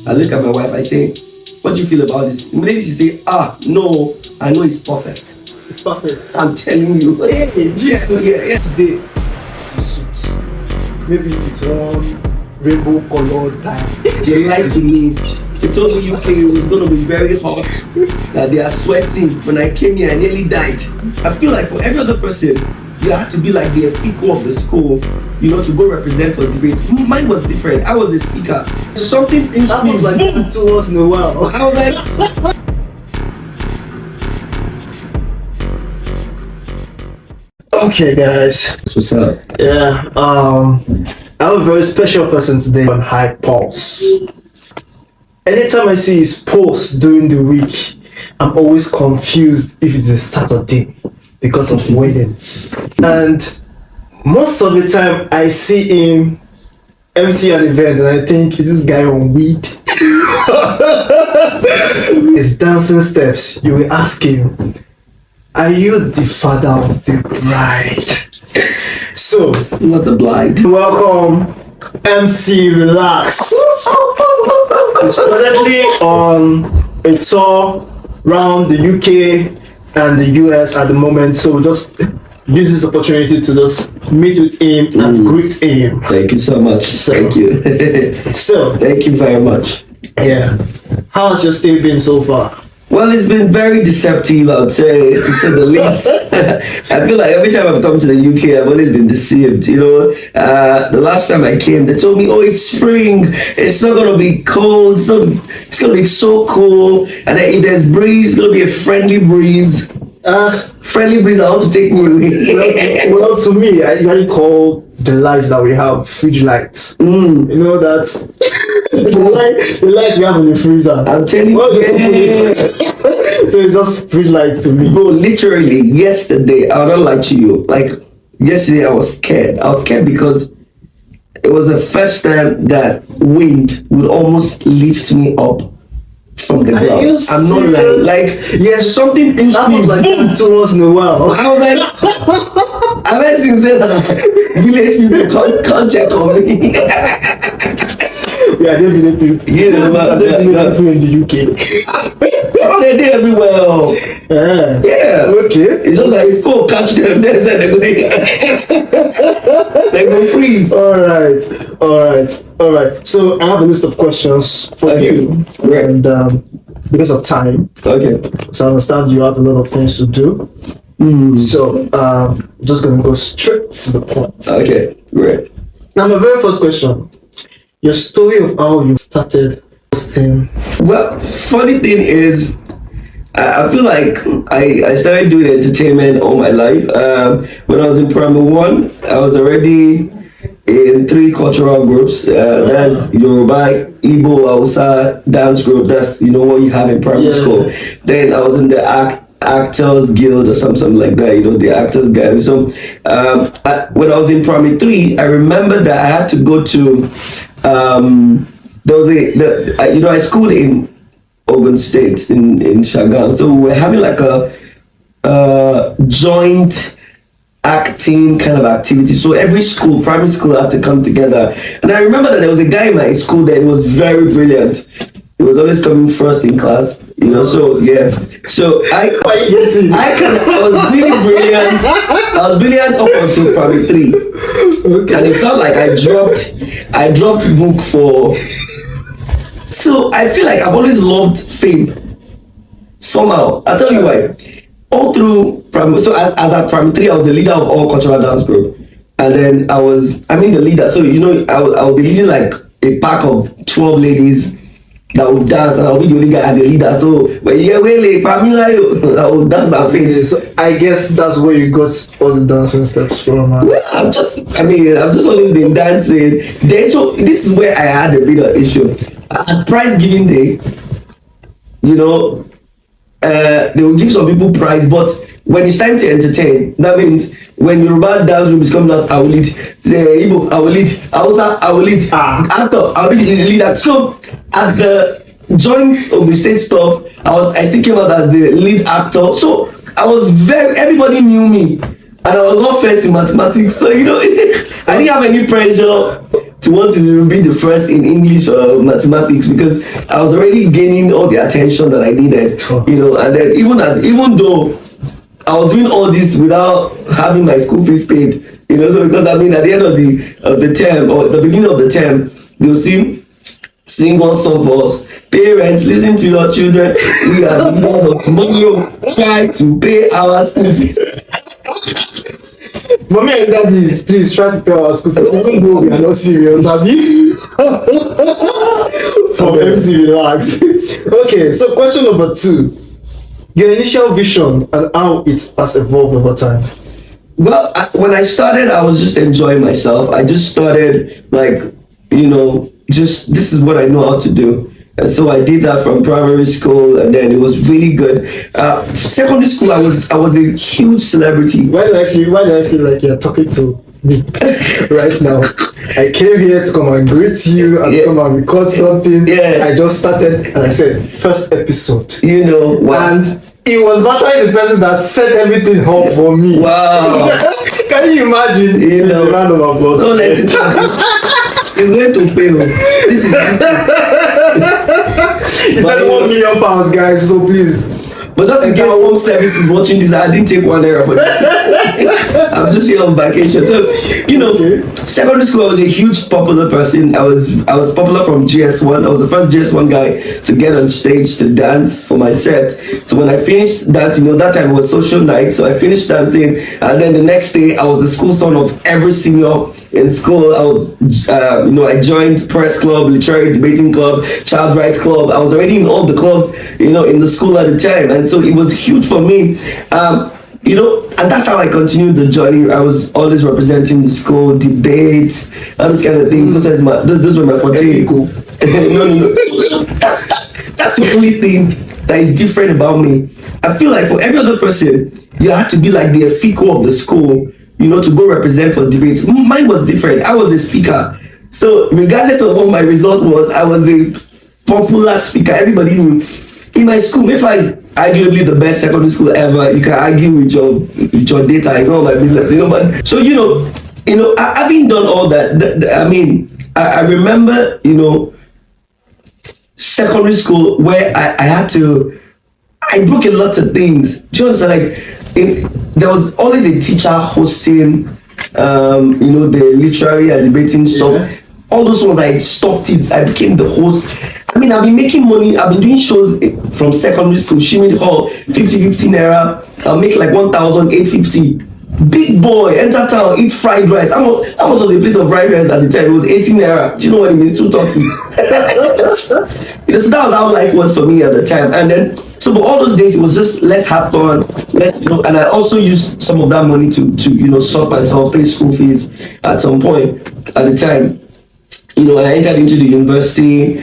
I look at my wife, I say, what do you feel about this? Immediately she say, no, I know it's perfect. It's perfect. I'm telling you. Hey, Jesus. Yeah. Today, the suit. Maybe it's one rainbow colored tie. They lied to me. They told me UK was going to be very hot, that they are sweating. When I came here, I nearly died. I feel like for every other person, you had to be like the Efiko of the school, to go represent for debates. Mine was different. I was a speaker. Something pushed That me. was like 2 once in a while. I was like, okay, guys. what's up? Yeah. I have a very special person today on High Pulse. Anytime I see his posts during the week, I'm always confused if it's a Saturday because of weddings. And most of the time I see him MC an event and I think, is this guy on weed? His dancing steps, you will ask him, are you the father of the bride? So, Not the blind. welcome MCRhelax. He's currently on a tour around the UK and the US at the moment, so we'll just use this opportunity to just meet with him and greet him. Thank you so much. Thank you. So, Thank you very much. yeah, how's your stay been so far? Well, it's been very deceptive, I would say, to say the least. I feel like every time I've come to the UK, I've always been deceived. The last time I came, they told me, "Oh, it's spring. It's not gonna be cold. It's gonna be so cool. And then if there's breeze, it's gonna be a friendly breeze. Friendly breeze. I want to take me away." Well, to me, I usually call the lights that we have fridge lights. You know that the lights we have in the freezer. I'm telling you. Well, so it's just fridge light to me. Bro, literally, yesterday, I will not lie to you. Like, yesterday, I was scared. I was scared because it was the first time that wind would almost lift me up from the ground. I'm not lying. Like, yes, something pushed That me. was like Boom. 2 once in a while. I was like, I've heard things that village people can't check on me. Yeah, they've been people. People in the UK. Oh, they did everywhere. Yeah. Okay. It's just like if go catch them, they go freeze. All right. So I have a list of questions for you, and because of time, Okay. so I understand you have a lot of things to do. So just gonna go straight to the point. Okay, great. Now, my very first question: your story of how you started posting. Well, funny thing is, I feel like I started doing entertainment all my life. When I was in primary 1, I was already in 3 cultural groups. That's Yoruba, Igbo, Hausa dance group. That's what you have in primary school. Then I was in the Actors Guild or something like that. The Actors Guild. So when I was in primary 3, I remember that I had to go to there was I schooled in Ogun State in Shagam, so we were having like a joint acting kind of activity. So every school, primary school, had to come together. And I remember that there was a guy in my school that was very brilliant. He was always coming first in class, So yeah, so I was really brilliant. I was brilliant up until primary 3, and it felt like I dropped book for. So I feel like I've always loved fame. Somehow, I'll tell you why. All through primary, so as at primary 3, I was the leader of all cultural dance group, and then the leader. So I would be leading like a pack of 12 ladies that would dance, and I'll be the only guy and the leader. So when you get I would dance and face. So I guess that's where you got all the dancing steps from. Well, I've just always been dancing. Then so this is where I had a bit of issue. At prize giving day, they will give some people prize, but when it's time to entertain, that means when Yoruba dance group is coming out, I will lead. Say Igbo, I will lead. Hausa, I will lead. Actor, I will be the leader. So at the joint of the state stuff, I still came out as the lead actor. So everybody knew me, and I was not first in mathematics. So I didn't have any pressure to want to be the first in English or mathematics, because I was already gaining all the attention that I needed, and then even though I was doing all this without having my school fees paid, so because at the end of the term, or the beginning of the term, they'll sing one song for us. Parents, listen to your children. We are the leaders of tomorrow. Try to pay our school fees. Mommy and daddy, please try to pay our school fees. Even though we are not serious, have you? From MCRhelax. Okay, so question number 2. Your initial vision and how it has evolved over time. Well, when I started, I was just enjoying myself. I just started just this is what I know how to do. And so I did that from primary school, and then it was really good. Secondary school, I was a huge celebrity. Why do I feel like you're talking to me right now? I came here to come and greet you and come and record something. Yeah. I just started, and I said first episode. Wow. And it was virtually the person that set everything up for me. Wow. Can you imagine? It's a round of applause. Don't let it It's going to pay. This is It's like £1 million, guys, so please. But just in case home service is watching this, I didn't take €1 for this. I'm just here on vacation. So, secondary school, I was a huge popular person. I was popular from GS1. I was the first GS1 guy to get on stage to dance for my set. So when I finished dancing, that time it was social night. So I finished dancing, and then the next day I was the school son of every senior in school. I was, I joined press club, literary debating club, child rights club. I was already in all the clubs, in the school at the time. And so it was huge for me, and that's how I continued the journey. I was always representing the school, debates, all those kind of things. Those were my forte. No. So that's the only thing that is different about me. I feel like for every other person, you had to be like the Efiko of the school, to go represent for debates. Mine was different. I was a speaker. So regardless of what my result was, I was a popular speaker. Everybody knew. In my school, if I arguably the best secondary school ever, you can argue with your data. It's not my business, But so having done all that, I remember secondary school where I broke a lot of things. Do you understand? There was always a teacher hosting, the literary and debating stuff. Yeah. All those ones, I stopped it. I became the host. I've been making money. I've been doing shows from secondary school. Shimmy Hall, 50 naira. I'll make like 1,850. Big boy, enter town, eat fried rice. How much was a plate of fried rice at the time? It was 18 naira. Do you know what it means? 2 turkey. So that was how life was for me at the time. And then, but all those days, it was just let's have fun, and I also used some of that money to sort myself, pay school fees at some point at the time. And I entered into the university,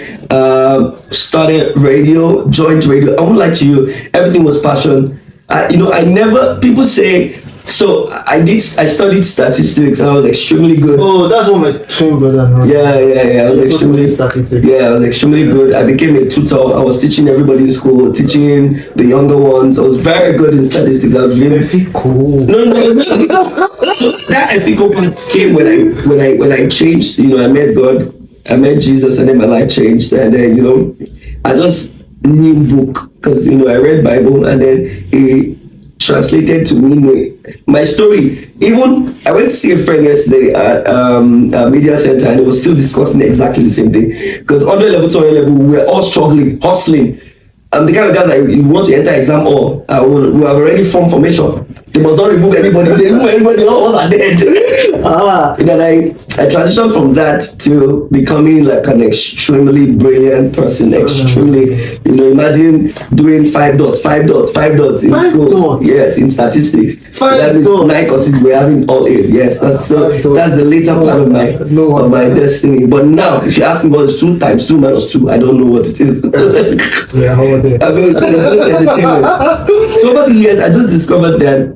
started radio, joined radio. I won't lie to you, everything was passion. People say, so I studied statistics and I was extremely good. Oh, that's what my twin brother knows. Yeah. I was extremely statistics. Yeah, I was extremely good. I became a tutor. I was teaching everybody in school, teaching the younger ones. I was very good in statistics. I was really cool. No. So that ethical part came when I changed. I met God, I met Jesus, and then my life changed. And then I just knew book because I read Bible, and then it translated to me my story. Even I went to see a friend yesterday at a media center, and it was still discussing exactly the same thing. Because on the level, 20 level, we were all struggling, hustling. I'm the kind of guy that you want to enter exam or we have already formed formation. They must not remove anybody. They remove anybody, all of us are dead. And then I transitioned from that to becoming like an extremely brilliant person. Extremely, imagine doing 5 dots in school. Dots. Yes, in statistics. 5 that means dots. 9 courses we're having all A's. Yes, that's the later part of my destiny. But now, if you ask me what is 2 times 2 minus 2, I don't know what it is. Yeah, how about that? It's just entertainment. So over the years, I just discovered that,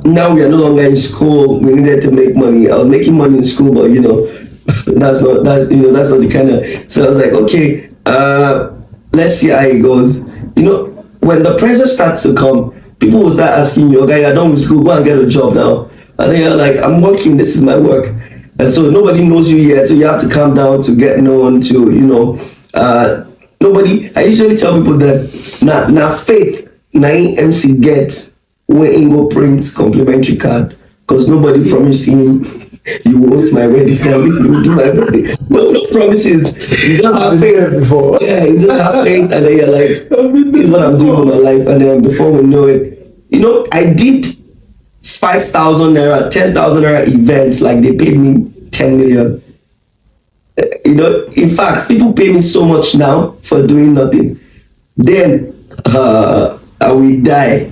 now we are no longer in school. We needed to make money. I was making money in school, but that's not the kind of. So I was like, okay, let's see how it goes. When the pressure starts to come, people will start asking you, okay, you're done with school, go and get a job now. And then you're like, I'm working. This is my work. And so nobody knows you yet, so you have to calm down to get known to, nobody. I usually tell people that na faith na MC get when he go print complimentary card, because nobody promised him you will host my wedding and you will do my wedding. No promises. You just have faith before. Yeah, you just have faith, and then you're like, this is what I'm doing with my life. And then before we know it, I did 5,000 naira, 10,000 naira events, like they paid me 10 million. In fact, people pay me so much now for doing nothing. Then I will die,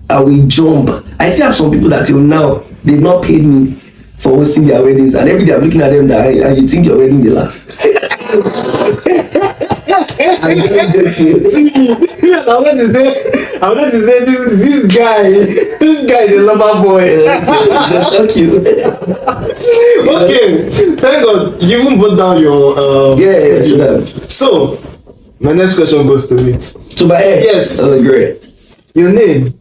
I will jump. I still have some people that till now they've not paid me for hosting their weddings, and every day I'm looking at them that you think your wedding will last. I'm very joking. See, I want to say this guy is a lover boy. They'll shock you. Okay, thank God you even put down your Yeah. So my next question goes to it. To my head. Yes. Oh, great. Your name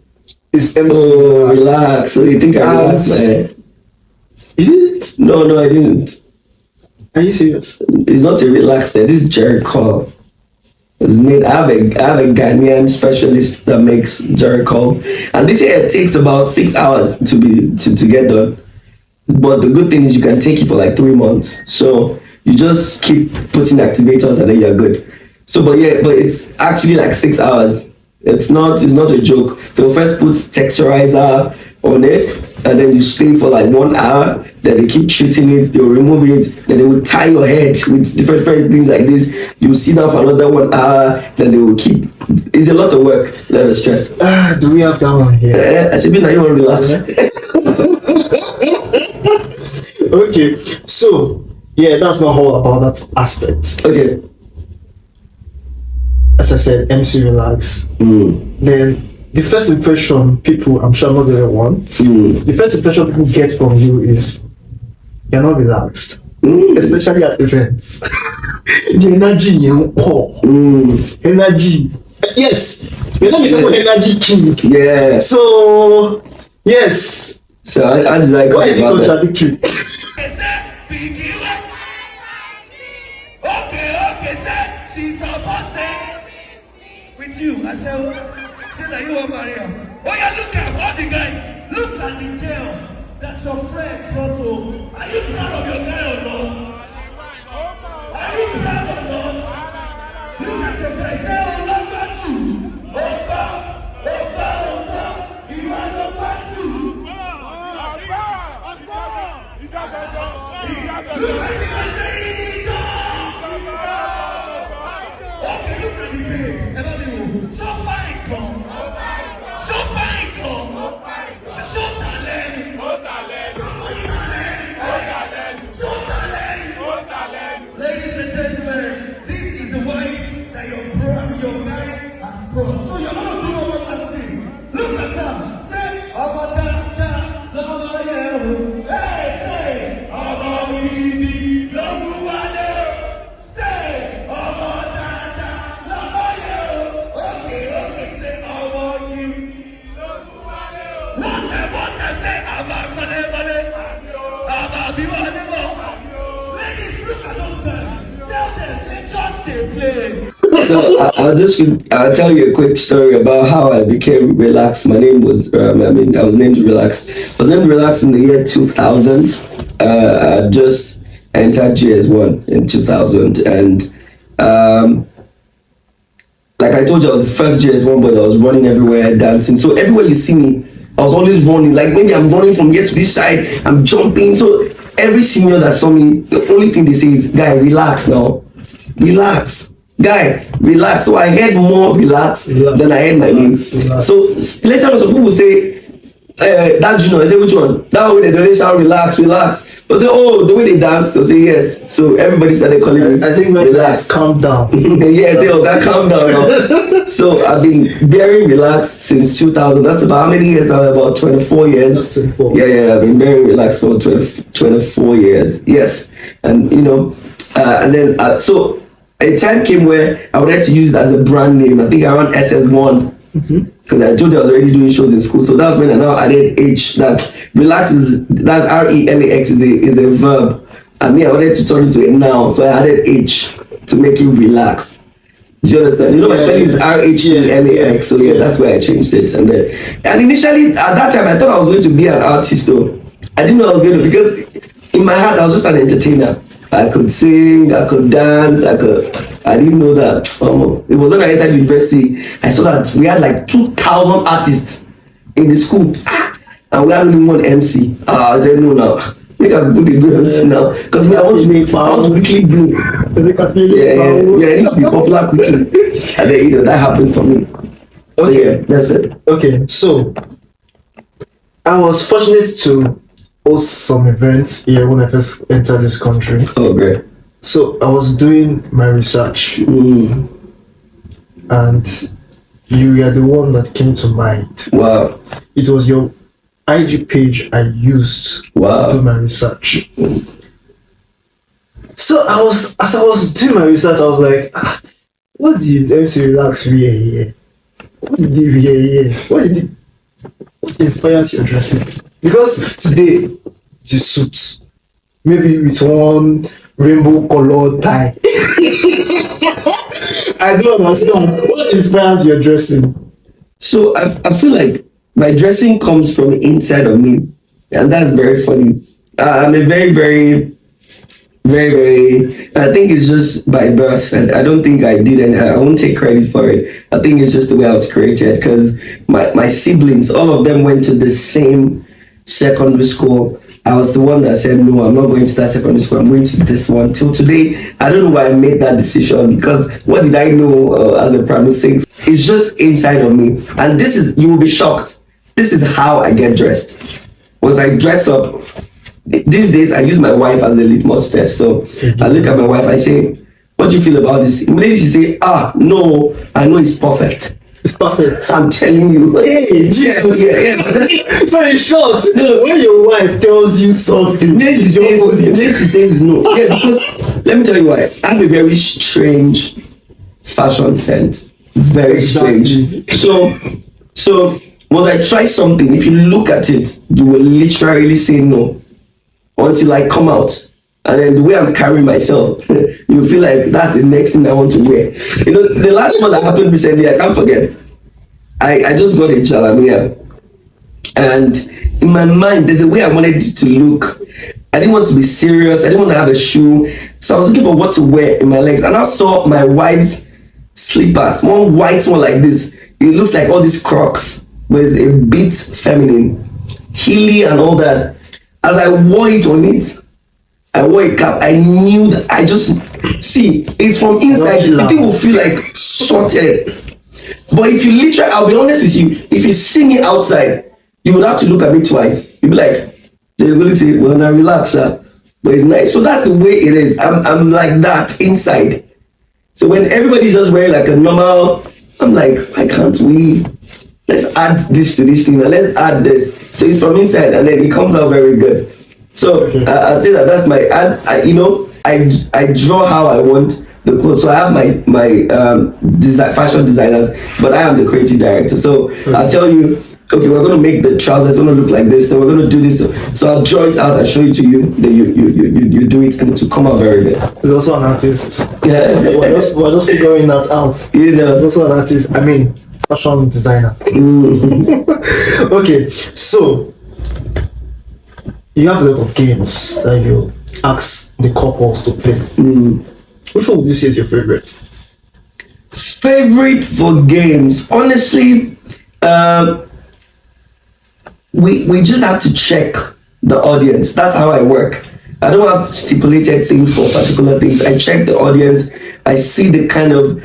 is MC. Oh, relax. So you think I relaxed my head? Is it? No, I didn't. Are you serious? It's not a relaxed head. This is Jerry Call. It's made. I have a Ghanaian specialist that makes Jerry Call, and this hair takes about 6 hours to get done. But the good thing is you can take it for like 3 months. So you just keep putting activators and then you're good. So but it's actually like 6 hours. It's not a joke. They'll first put texturizer on it, and then you stay for like 1 hour. Then they keep treating it. They'll remove it. Then they will tie your head with different things like this. You will sit down for another 1 hour. Then they will keep. It's a lot of work. A lot of stress. Do we have that one here? I should be like, you want to relax. Okay, so that's not all about that aspect. Okay. As I said, MCRhelax. Then the first impression people, I'm sure I'm not the only one. The first impression people get from you is you're not relaxed, especially at events. The energy, energy. Yes, you're not someone energy king. Yeah. So yes. So I just like. Why is it contradictory? Okay, sir. She's supposed to with you. I said that you want Maria. Oh yeah, look at all the guys. Look at the girl that your friend brought home. Are you proud of your guy or not? Are you proud or not? Look at your guy. Say, oh, number two. Opa. You are number two. Look at him and say, okay, look at the babe. So fine, come. So fine, come. So talent. Ladies and gentlemen, this is the wife that your guy has brought. So you're gonna do one last thing. Look at her. Say, Abata, Lama Yehu. Hey, say, Abamidi, Lamuade. Say, Abata, Lama Yehu. Okay, say, Abamidi, Lamuade. What I say, Abakane, Ababimane. Ladies, look at those guys. Tell them, say, just a play. So I'll tell you a quick story about how I became relaxed. My name was I was named Relax. I was named Relax in the year 2000. I just entered GS1 in 2000, and like I told you, I was the first GS1 boy that was running everywhere, dancing. So everywhere you see me, I was always running. Like maybe I'm running from here to this side, I'm jumping. So every senior that saw me, the only thing they say is, "Guy, relax now, relax." Guy, relax. So I heard more relax than I heard my name. So later on, some people will say, that junior, I say, which one? That way they don't shout, relax. They'll say, oh, the way they dance, they'll say yes. So everybody started calling me. I think relax, calm down. Yeah, say, oh, that calm down now. So I've been very relaxed since 2000. That's about how many years now? About 24 years. That's 24. Yeah, I've been very relaxed for 24 years. Yes. And and then so a time came where I wanted to use it as a brand name. I think around SS1, because I told you I was already doing shows in school. So that's when I now added H, that Relax is that's RELAX is a verb. I mean, I wanted to turn it to a noun, so I added H to make it relax. Do you understand? You know, my spelling is RHELAX, so yeah, that's why I changed it. And initially at that time, I thought I was going to be an artist, though. I didn't know I was going to, because in my heart, I was just an entertainer. I could sing, I could dance, I didn't know that. It was when I entered university, I saw that we had like 2,000 artists in the school, and we had only one MC. I said, no, now. Make a good MC now, because I want to quickly bloom. I need to be popular quickly, and then that happened for me. So yeah, that's it. Okay, so I was fortunate to host some events here when I first entered this country. Oh, great. So I was doing my research, and you were the one that came to mind. Wow. It was your IG page I used to do my research. So as I was doing my research, I was like, what did MCRhelax wear here? What did he wear here? What inspires your dressing? Because today, the suit, maybe with one rainbow colored tie. I don't understand. What inspires your dressing? So I feel like my dressing comes from inside of me, and that's very funny. I'm a very, very, very, very. I think it's just by birth, and I don't think I did, and I won't take credit for it. I think it's just the way I was created, because my siblings, all of them went to the same secondary school. I was the one that said, no, I'm not going to that secondary school, I'm going to this one. Till today, I don't know why I made that decision, because what did I know as a primary six? It's just inside of me. And this is, you will be shocked. This is how I get dressed. Once I dress up, these days I use my wife as a litmus test. So I look at my wife, I say, what do you feel about this? Immediately she say, no, I know it's perfect. It's perfect. I'm telling you. Hey, Jesus. Yeah. So in short, when your wife tells you something, then she says no. Yeah, because let me tell you why. I have a very strange fashion sense. Very strange. So once I try something, if you look at it, you will literally say no until I come out. And then the way I'm carrying myself, you feel like that's the next thing I want to wear. You know, the last one that happened recently, I can't forget. I just got a jalabia. And in my mind, there's a way I wanted it to look. I didn't want to be serious. I didn't want to have a shoe. So I was looking for what to wear in my legs. And I saw my wife's slippers, one white one like this. It looks like all these Crocs, but it's a bit feminine. Heely and all that. As I wore it on it, I wore a cap. I knew that it's from inside. The thing will feel like sorted. But if you literally, I'll be honest with you, if you see me outside, you would have to look at me twice. You'll be like, you're going to say, well, now relax, sir. But it's nice. So that's the way it is. I'm like that inside. So when everybody's just wearing like a normal, I'm like, why can't we? Let's add this to this thing and let's add this. So it's from inside and then it comes out very good. So I'd say that's my, I draw how I want the clothes. So I have my fashion designers, but I am the creative director. So I'll tell you, okay, we're going to make the trousers going to look like this. So we're going to do this. So I'll draw it out. I'll show it to you. Then you do it and it will come out very good. He's also an artist. Yeah. We're just figuring that out. You know. He's also an artist. I mean, fashion designer. Okay, so you have a lot of games that you ask the couples to play. Which one would you say is your favorite? Favorite for games? Honestly, we just have to check the audience. That's how I work. I don't have stipulated things for particular things. I check the audience. I see the kind of,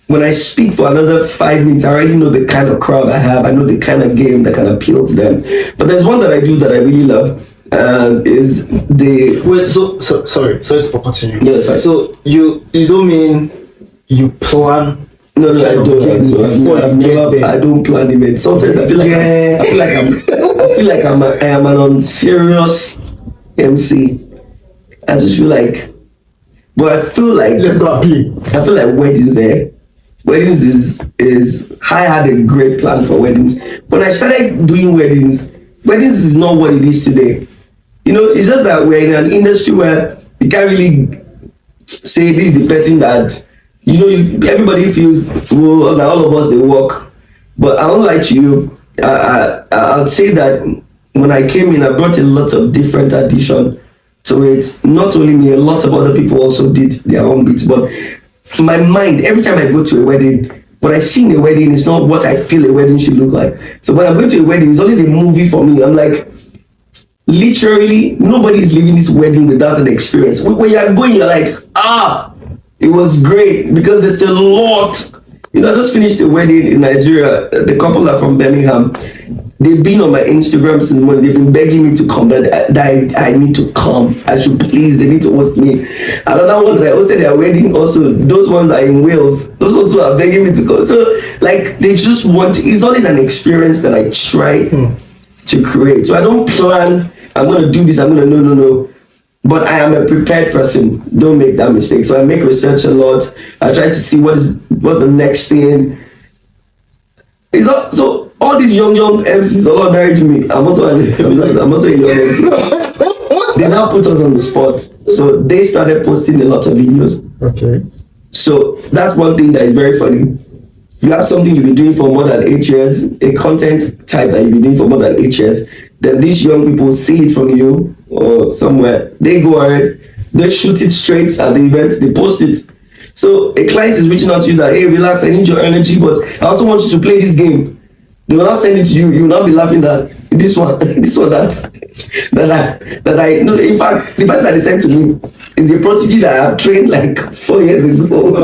when I speak for another 5 minutes, I already know the kind of crowd I have. I know the kind of game that can appeal to them. But there's one that I do that I really love. Is the sorry for continuing. Yeah, sorry. So you don't mean you plan? No, I don't. I don't plan events. Sometimes I feel like I am an unserious MC. I just feel like, but I feel like let's go play. I feel like weddings is I had a great plan for weddings. When I started doing weddings, weddings is not what it is today. You know, it's just that we're in an industry where you can't really say this is the person that, you know, everybody feels, well, like all of us, they work. But I won't lie to you, I'll say that when I came in, I brought a lot of different addition to it. Not only me, a lot of other people also did their own bits. But my mind, every time I go to a wedding, what I see in a wedding is not what I feel a wedding should look like. So when I'm going to a wedding, it's always a movie for me. I'm like, literally, nobody's leaving this wedding without an experience. When you're going, you're like, it was great, because there's a lot. You know, I just finished a wedding in Nigeria. The couple are from Birmingham. They've been on my Instagram since morning. They've been begging me to come. That I need to come. I should please. They need to host me. Another one that I hosted their wedding. Also, those ones are in Wales. Those ones are begging me to come. So, like, they just want. It's always an experience that I try to create. So I don't plan. I'm gonna do this. I'm gonna no. But I am a prepared person. Don't make that mistake. So I make research a lot. I try to see what's the next thing. It's not, so all these young MCs are all married to me. I'm also a young MC. They now put us on the spot. So they started posting a lot of videos. Okay. So that's one thing that is very funny. You have something you've been doing for more than 8 years, a content type that you've been doing for more than 8 years. Then these young people see it from you or somewhere. They go ahead, they shoot it straight at the event, they post it. So a client is reaching out to you that, hey, relax, I need your energy, but I also want you to play this game. They will not send it to you. You will not be laughing that this one, that I no. In fact, the person that they sent to me is a prodigy that I have trained like 4 years ago.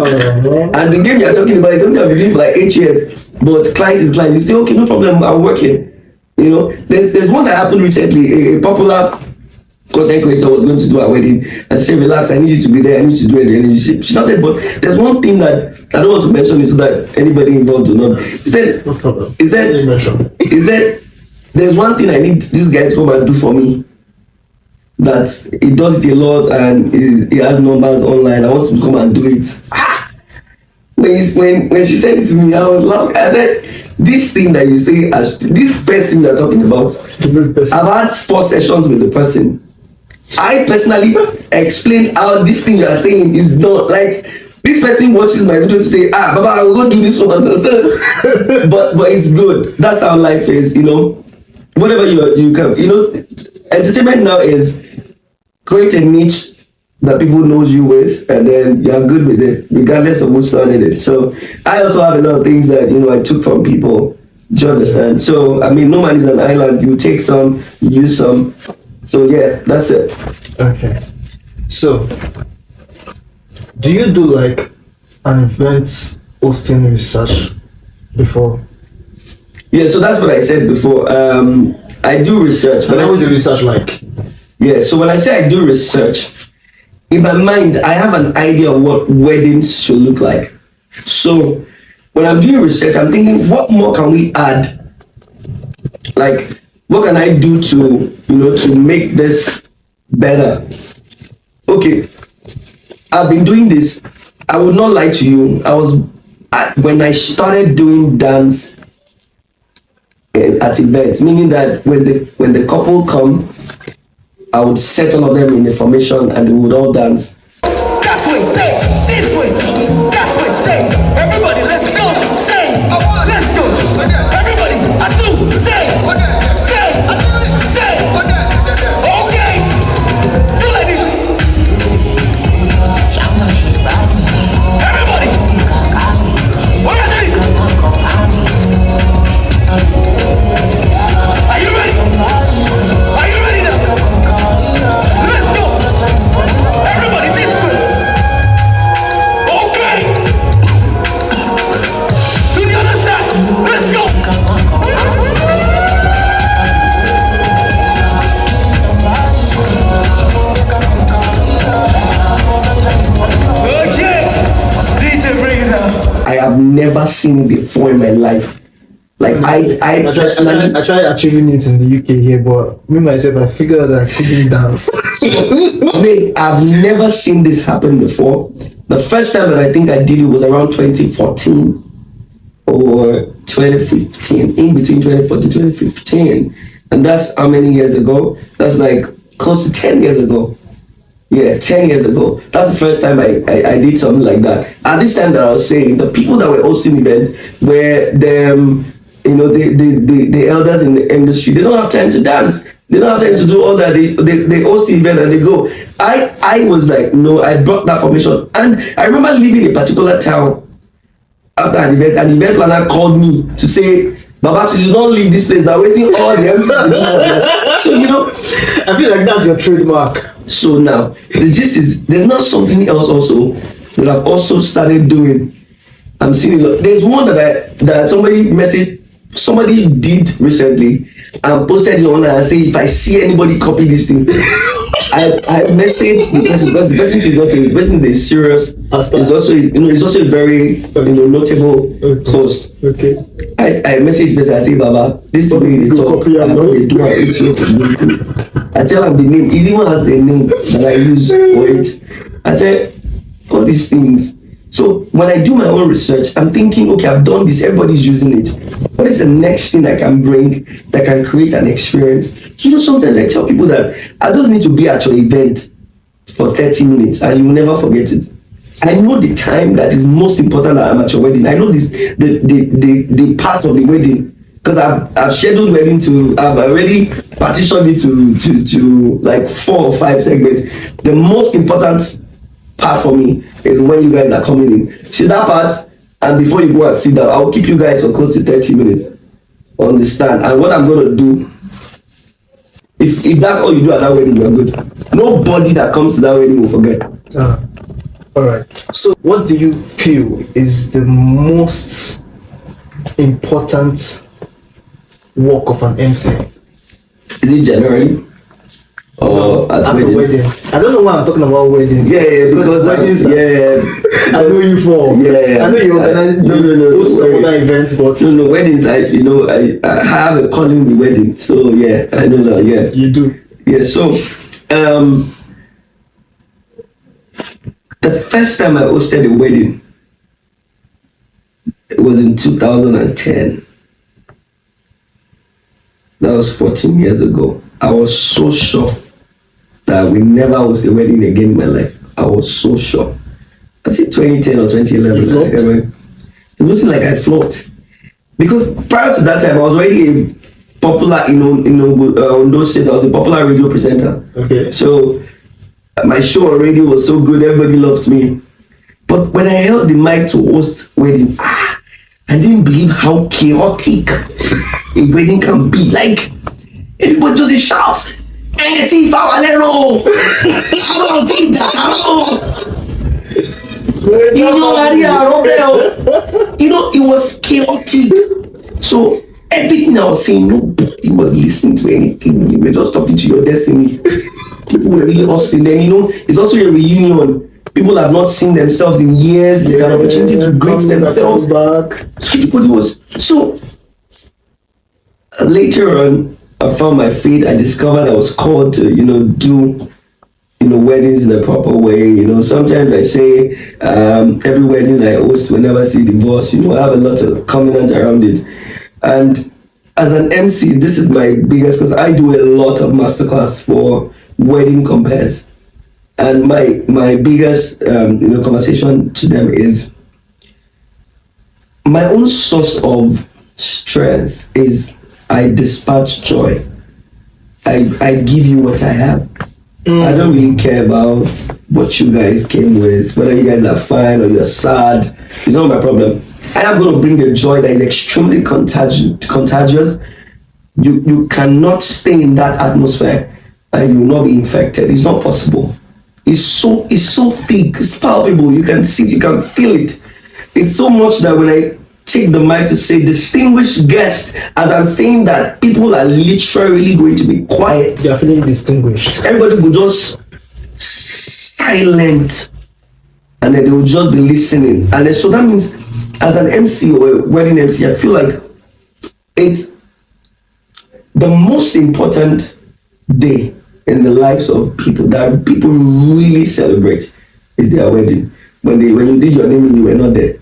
And the game you are talking about is something I've been doing for like 8 years. But client is client. You say, okay, no problem, I'm working. You know, there's one that happened recently. A popular content creator was going to do a wedding and she said, relax, I need you to be there, I need you to do it. And she now said, but there's one thing that I don't want to mention is so that anybody involved will not. He said, No problem. Is that there's one thing I need this guy to come and do for me, that he does it a lot and he has numbers online. I want him to come and do it. When she said it to me, I was laughing. I said, this thing that you say, this person you're talking about, I've had 4 sessions with the person. I personally explain how this thing you are saying is not like this person watches my video to say, Baba, I will go do this one. but it's good. That's how life is, you know. Whatever you can, you know, entertainment now is create a niche that people knows you with, and then you're good with it, regardless of who started it. So I also have a lot of things that, you know, I took from people. Do you understand? So I mean, no man is an island. You take some, you use some. So yeah, that's it. Okay. So, do you do like an event hosting research before? Yeah, so that's what I said before. I do research. What is the research like? Yeah, so when I say I do research, in my mind, I have an idea of what weddings should look like. So when I'm doing research, I'm thinking, what more can we add? Like, what can I do to, you know, to make this better? Okay, I've been doing this. I would not lie to you. When I started doing dance at events, meaning that when the couple come, I would set all of them in a formation and they would all dance. That's what he said. This way. That's what he said. Everybody, let's go. Say. Let's go. Everybody, I do. Say. Say. Say. Okay. Do like this. Everybody. What are these? Are you ready? Are you ready now? Let's go. Everybody, this way. Okay. To the other side. Let's go. Okay. DJ, bring it down. I have never seen it before in my life. Like I personally, I tried achieving it in the UK here, but me myself, I figured that I couldn't dance. Wait, I've never seen this happen before. The first time that I think I did it was around 2014 or 2015, in between 2014 and 2015. And that's how many years ago? That's like close to 10 years ago. Yeah, 10 years ago. That's the first time I did something like that. At this time that I was saying, the people that were hosting events were them, the elders in the industry. They don't have time to dance. They don't have time to do all that. They host the event and they go. I was like, no, I brought that formation. And I remember leaving a particular town after an event, and the event planner called me to say, Baba, since you don't leave this place, they're waiting all the MCs. So, I feel like that's your trademark. So now, the gist is, there's not something else also that I've also started doing. I'm seeing a lot. There's one that somebody did recently and posted it online and say, if I see anybody copy this thing, I messaged the person, because the person is not the person is serious. It's also it's also a very notable post. Okay. I messaged this, I say, Baba, this thing they talk, I'm not they do I tell him the name. He even has the name that I use for it. I said all these things. So when I do my own research, I'm thinking, okay, I've done this, everybody's using it. What is the next thing I can bring that can create an experience? Sometimes I tell people that I just need to be at your event for 30 minutes and you will never forget it. I know the time that is most important that I'm at your wedding. I know this the part of the wedding, because I've scheduled wedding I've already partitioned it to like 4 or 5 segments. The most important part for me is when you guys are coming in. See that part, and before you go and sit down, I'll keep you guys for close to 30 minutes on the stand. And what I'm gonna do, if that's all you do at that wedding, you're good. Nobody that comes to that wedding will forget. All right. So, what do you feel is the most important work of an MC? Is it generally? Or at the wedding? I don't know why I'm talking about wedding. Yeah, because weddings. I know you for. Yeah. I know you organize. No. Some other events, but no weddings. I have a calling the wedding. So yeah, I know that. Yeah, you do. Yeah. So, the first time I hosted a wedding, it was in 2010. That was 14 years ago. I was so sure that I will never host a wedding again in my life. I was so sure. I said 2010 or 2011. It wasn't like I flopped. Because prior to that time, I was already a popular, in those states, I was a popular radio presenter. Okay. So my show on radio was so good, everybody loved me. But when I held the mic to host wedding, I didn't believe how chaotic a wedding can be. Like, everybody just shout, it was chaotic. So everything I was saying, nobody was listening to anything. You were just talking to your destiny. People were really hustling. Then it's also a reunion. People have not seen themselves in years. It's an opportunity to greet themselves back. So everybody was so. Later on, I found my fate. I discovered I was called to do weddings in a proper way. Sometimes I say every wedding I host will never see divorce. I have a lot of covenants around it. And as an MC, this is my biggest, because I do a lot of masterclass for wedding compares. And my biggest conversation to them is, my own source of strength is I dispatch joy. I give you what I have. I don't really care about what you guys came with, whether you guys are fine or you're sad. It's not my problem. I am going to bring the joy that is extremely contagious. You cannot stay in that atmosphere and you will not be infected. It's not possible. It's so thick, it's palpable. You can see, you can feel it. It's so much that when I take the mic to say distinguished guest, as I'm saying that, people are literally going to be quiet. They are feeling distinguished. Everybody will just silent, and then they will just be listening. And then, so that means, as an MC or a wedding MC, I feel like it's the most important day in the lives of people that people really celebrate is their wedding. When you did your name, you were not there.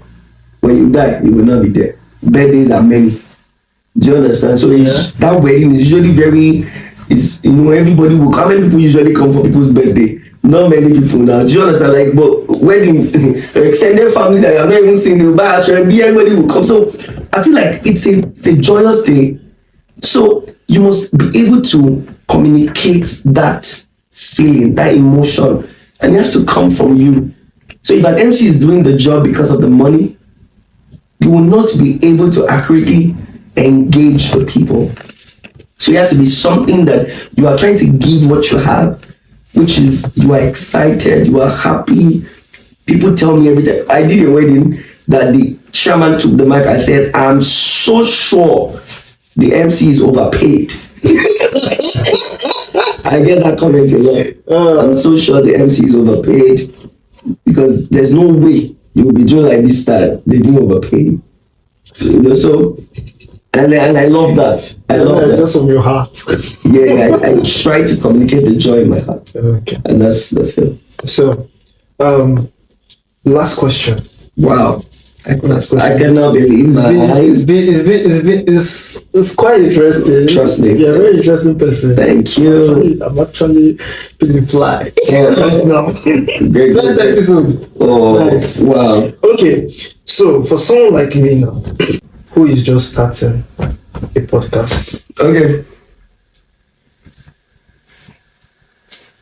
When you die, you will not be there. Birthdays are many. Do you understand? So it's, that wedding is usually very, it's, you know, everybody will, how many people usually come for people's birthday? Not many people now. Do you understand? Like, but wedding, extended family that I've not even seen, you buy a shirt, everybody will come. So I feel like it's a joyous day. So you must be able to communicate that feeling, that emotion, and it has to come from you. So if an MC is doing the job because of the money, you will not be able to accurately engage the people. So it has to be something that you are trying to give what you have, which is you are excited, you are happy. People tell me every time. I did a wedding that the chairman took the mic. I said, I'm so sure the MC is overpaid. I get that comment a lot. I'm so sure the MC is overpaid because there's no way you will be doing like this that they didn't overpay. You know, so and I love that. I love that. Just from your heart. I try to communicate the joy in my heart. Okay. And that's it. So, last question. Wow. Last question. I cannot believe it's quite interesting. Trust me. You're a very interesting person. Thank you. I'm actually feeling fly. No. Great. First episode. Oh, nice. Wow. Okay, so for someone like me now, who is just starting a podcast, Okay.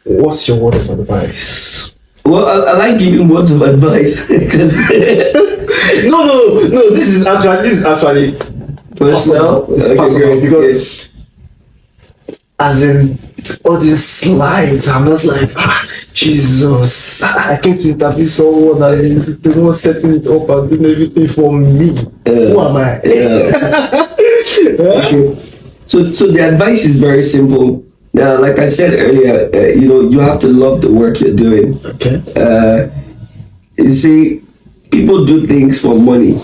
what's your word of advice? Well, I like giving words of advice because No. This is actually personal. It's Okay, personal great. because, as in all these slides, I'm just like, Jesus! I came to interview someone and they were setting it up and doing everything for me. Who am I? Okay. So the advice is very simple. Now, like I said earlier, you have to love the work you're doing. Okay. You see, people do things for money.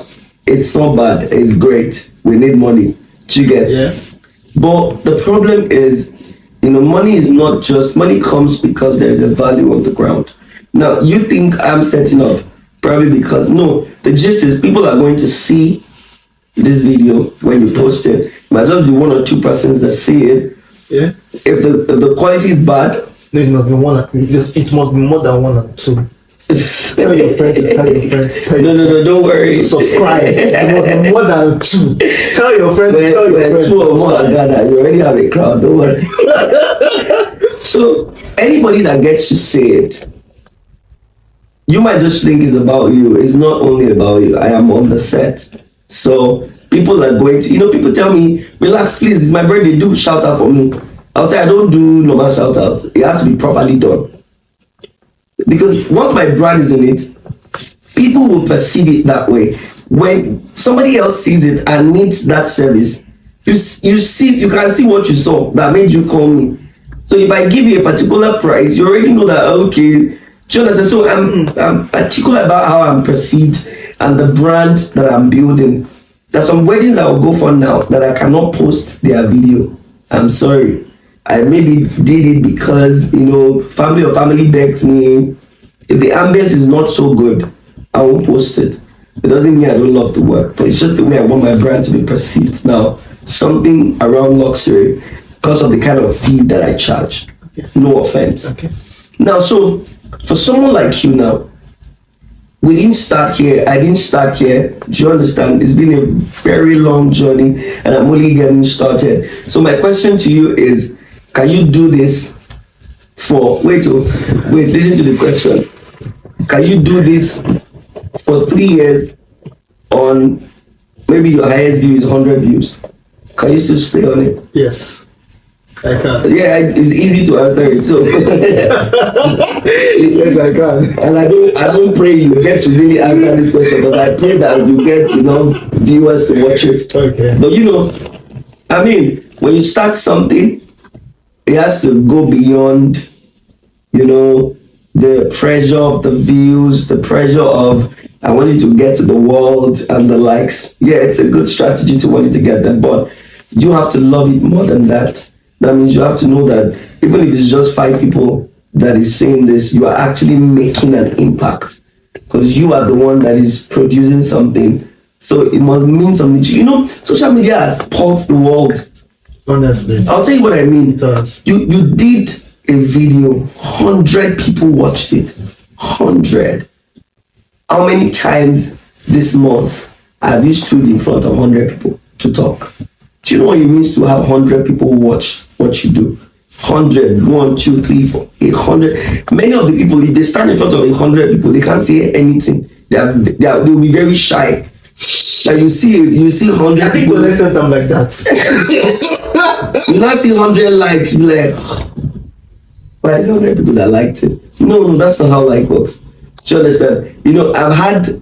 It's not bad. It's great. We need money. Do you get? Yeah. But the problem is, money is not just money comes because there's a value on the ground. Now you think I'm setting up probably because no. The gist is people are going to see this video when you post it. It might just be 1 or 2 persons that see it. Yeah. If the quality is bad, No, it must be one. It must be more than 1 or 2. Tell your friend to tell your friend. No, don't worry. Subscribe. It must be more than 2. Tell your friend to tell your friend. 2 or more like that, you already have a crowd. Don't worry. So anybody that gets to say it, you might just think it's about you. It's not only about you. I am on the set, so people are going to. People tell me, "Relax, please. It's my birthday. Do shout out for me." I'll say I don't do normal shout out. It has to be properly done. Because once my brand is in it, people will perceive it that way. When somebody else sees it and needs that service, you can see what you saw that made you call me. So if I give you a particular price, you already know that okay. Do you understand? So I'm particular about how I'm perceived and the brand that I'm building. There's some weddings I will go for now that I cannot post their video. I'm sorry. I maybe did it because family begs me. If the ambience is not so good, I won't post it. It doesn't mean I don't love the work, but it's just the way I want my brand to be perceived. Now, something around luxury because of the kind of fee that I charge. No offense. Okay. Now, so for someone like you now, we didn't start here. I didn't start here. Do you understand? It's been a very long journey and I'm only getting started. So my question to you is, can you do this wait, listen to the question. Can you do this for 3 years on maybe your highest view is 100 views? Can you still stay on it? Yes, I can. Yeah, it's easy to answer it. So yes, I can. And I don't pray you get to really answer this question, but I pray that you get viewers to watch it. Okay. But when you start something, it has to go beyond, the pressure of the views, the pressure of I want you to get to the world and the likes. Yeah, it's a good strategy to want you to get them, but you have to love it more than that. That means you have to know that even if it's just 5 people that is saying this, you are actually making an impact because you are the one that is producing something So it must mean something to you. You know, social media has pulsed the world. Honestly. I'll tell you what I mean. It does. You did a video, 100 people watched it. 100. How many times this month have you stood in front of 100 people to talk? Do you know what it means to have 100 people watch what you do? 100, 1, 2, 3, 4, 800. Many of the people, if they stand in front of 100 people, they can't say anything. They'll be very shy. Like you see 100. I think to an extent I'm like that. You now see 100 likes, you be like, why is 100 people that liked it? No, that's not how like works. Do you understand? You know, I've had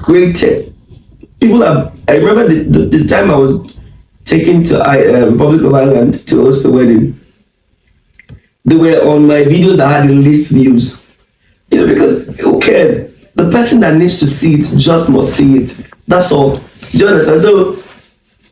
great people. I remember the time I was taken to Republic of Ireland to host the wedding. They were on my videos that had the least views. You know, because who cares? The person that needs to see it just must see it. That's all. Do you understand? So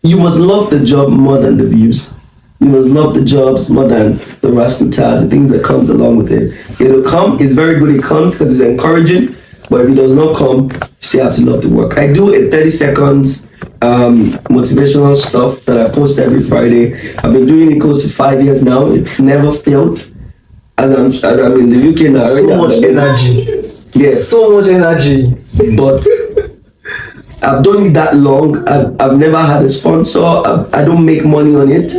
you must love the job more than the views. You must love the jobs more than the razzmatazz, the things that comes along with it. It'll come. It's very good. It comes because it's encouraging. But if it does not come, you still have to love the work. I do a 30 seconds motivational stuff that I post every Friday. I've been doing it close to 5 years now. It's never failed. As I'm in the UK now. So much energy. Yeah. So much energy. But I've done it that long. I've never had a sponsor. I don't make money on it.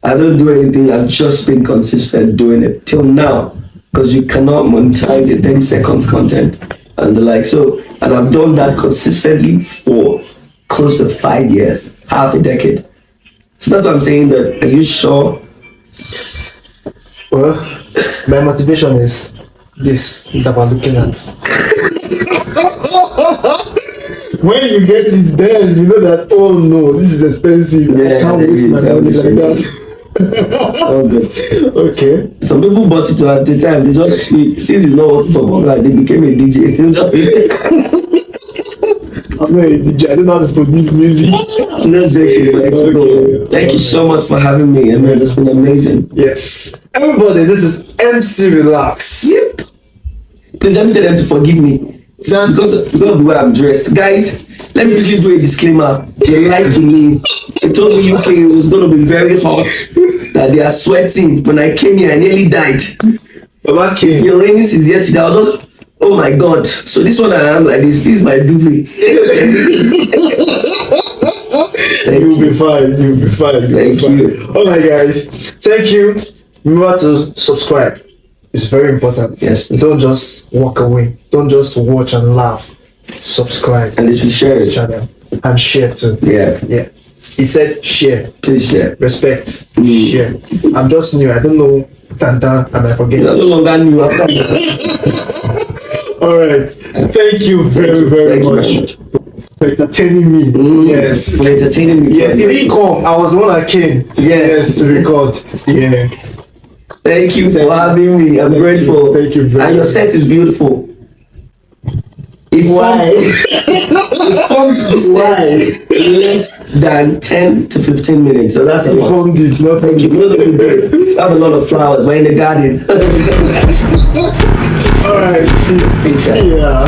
I don't do anything. I've just been consistent doing it till now, because you cannot monetize a 30 seconds content and the like. So, and I've done that consistently for close to 5 years, half a decade. So that's what I'm saying. That, are you sure? Well, my motivation is this that we're looking at. When you get it, then you know that, oh no, this is expensive. Yeah, I can't waste my money like that. So good. Okay. Some people bought it at the time. They just since it's not working for Bonga, they became a DJ. I'm not a DJ. I don't know how to produce music. I'm not joking, but it's cool. Thank you so much for having me, and it's been amazing. Yes. Everybody, this is MCRhelax. Yep. Please let me tell them to forgive me. Because of the way I'm dressed. Guys, let me just do a disclaimer. They lied to me. They told me UK was going to be very hot, that they are sweating. When I came here, I nearly died. Baba It's came. been raining since yesterday. I was just, oh my God. So this one I am like this. This is my duvet. You'll be fine. You'll be fine. Thank you. Alright, guys. Thank you. Remember to subscribe. It's very important. Yes. Don't just walk away. Don't just watch and laugh. Subscribe. And they should share to the it. channel and share too. Yeah. Yeah. He said share. Please share. Respect. Share. I'm just new. I don't know Tanta and I forget. You're no longer new after that. Alright. Thank you very, very Thank you much very much. for entertaining me. Yes. For entertaining me. Yes, it didn't come. I was the one that came. Yes, to record. Yeah. Thank you for having me. I'm grateful. Thank you very And your much. set is beautiful. It formed the set in less than 10 to 15 minutes. So that's a lot. Informed it, not Thank you. You know what we do? We have a lot of flowers. We're in the garden. Alright, peace. Peace out. Yeah.